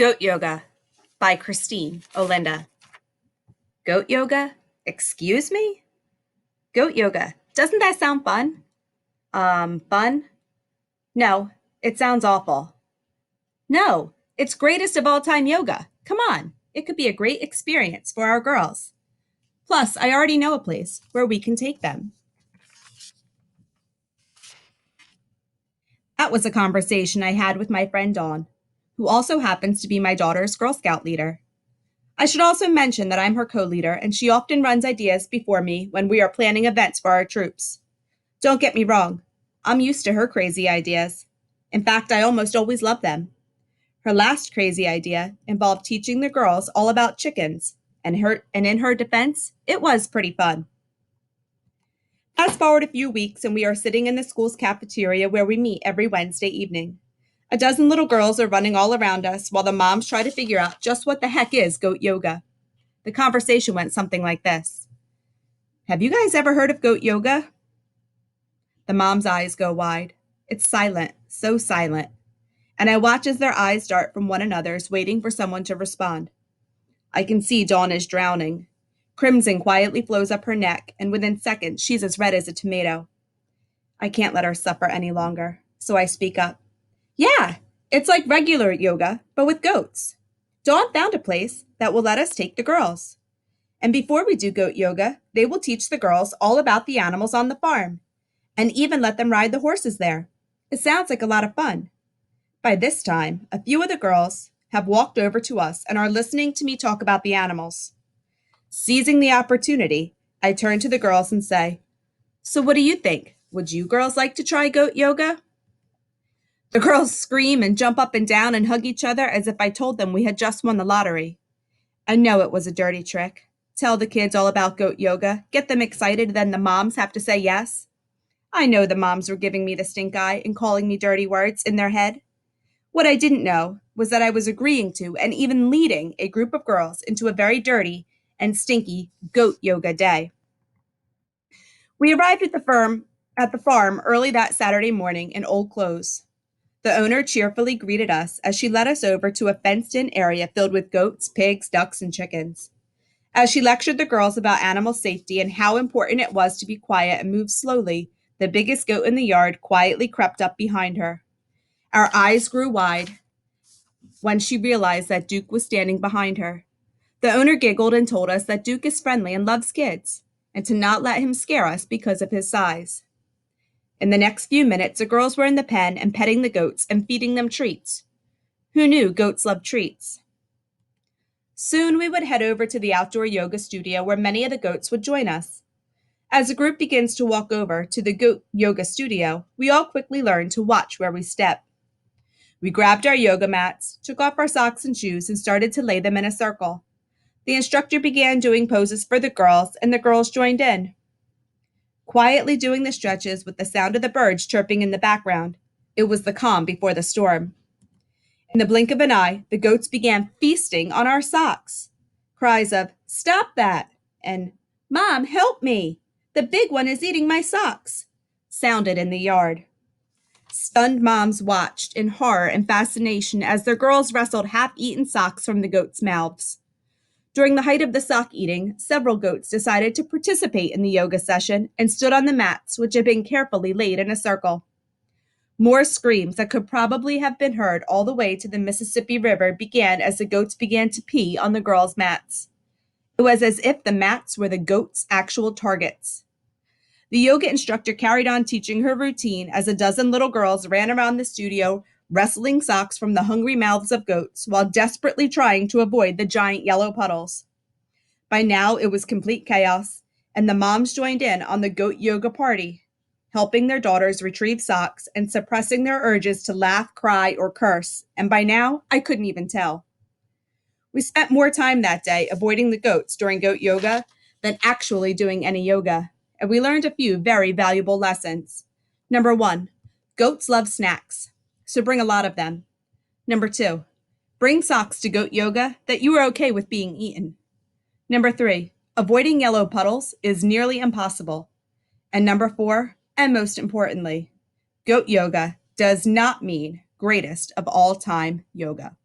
Goat Yoga by Christine Olinda. Goat yoga? Excuse me? Goat yoga. Doesn't that sound fun? Fun? No, it sounds awful. No, it's greatest of all time yoga. Come on, it could be a great experience for our girls. Plus, I already know a place where we can take them. That was a conversation I had with my friend Dawn, who also happens to be my daughter's Girl Scout leader. I should also mention that I'm her co leader, and she often runs ideas before me when we are planning events for our troops. Don't get me wrong, I'm used to her crazy ideas. In fact, I almost always love them. Her last crazy idea involved teaching the girls all about chickens, and in her defense, it was pretty fun. Fast forward a few weeks, and we are sitting in the school's cafeteria where we meet every Wednesday evening. A dozen little girls are running all around us while the moms try to figure out just what the heck is goat yoga. The conversation went something like this. Have you guys ever heard of goat yoga? The mom's eyes go wide. It's silent, so silent. And I watch as their eyes dart from one another's, waiting for someone to respond. I can see Dawn is drowning. Crimson quietly flows up her neck, and within seconds, she's as red as a tomato. I can't let her suffer any longer, so I speak up. Yeah, it's like regular yoga, but with goats. Dawn found a place that will let us take the girls. And before we do goat yoga, they will teach the girls all about the animals on the farm, and even let them ride the horses there. It sounds like a lot of fun. By this time, a few of the girls have walked over to us and are listening to me talk about the animals. Seizing the opportunity, I turn to the girls and say, So what do you think? Would you girls like to try goat yoga? The girls scream and jump up and down and hug each other as if I told them we had just won the lottery. I know it was a dirty trick. Tell the kids all about goat yoga, get them excited, then the moms have to say yes. I know the moms were giving me the stink eye and calling me dirty words in their head. What I didn't know was that I was agreeing to and even leading a group of girls into a very dirty and stinky goat yoga day. We arrived at the farm early that Saturday morning in old clothes. The owner cheerfully greeted us as she led us over to a fenced-in area filled with goats, pigs, ducks, and chickens. As she lectured the girls about animal safety and how important it was to be quiet and move slowly, the biggest goat in the yard quietly crept up behind her. Our eyes grew wide when she realized that Duke was standing behind her. The owner giggled and told us that Duke is friendly and loves kids, and to not let him scare us because of his size. In the next few minutes, the girls were in the pen and petting the goats and feeding them treats. Who knew goats love treats? Soon we would head over to the outdoor yoga studio where many of the goats would join us. As the group begins to walk over to the goat yoga studio, we all quickly learn to watch where we step. We grabbed our yoga mats, took off our socks and shoes, and started to lay them in a circle. The instructor began doing poses for the girls, and the girls joined in, quietly doing the stretches with the sound of the birds chirping in the background. It was the calm before the storm. In the blink of an eye, the goats began feasting on our socks. Cries of, "Stop that!" and "Mom, help me! The big one is eating my socks!" sounded in the yard. Stunned moms watched in horror and fascination as their girls wrestled half-eaten socks from the goats' mouths. During the height of the sock eating, several goats decided to participate in the yoga session and stood on the mats, which had been carefully laid in a circle. More screams that could probably have been heard all the way to the Mississippi River began as the goats began to pee on the girls' mats. It was as if the mats were the goats' actual targets. The yoga instructor carried on teaching her routine as a dozen little girls ran around the studio, wrestling socks from the hungry mouths of goats while desperately trying to avoid the giant yellow puddles. By now, it was complete chaos, and the moms joined in on the goat yoga party, helping their daughters retrieve socks and suppressing their urges to laugh, cry, or curse, and by now, I couldn't even tell. We spent more time that day avoiding the goats during goat yoga than actually doing any yoga, and we learned a few very valuable lessons. Number 1, goats love snacks, so bring a lot of them. Number 2, bring socks to goat yoga that you are okay with being eaten. Number 3, avoiding yellow puddles is nearly impossible. And number 4, and most importantly, goat yoga does not mean greatest of all time yoga.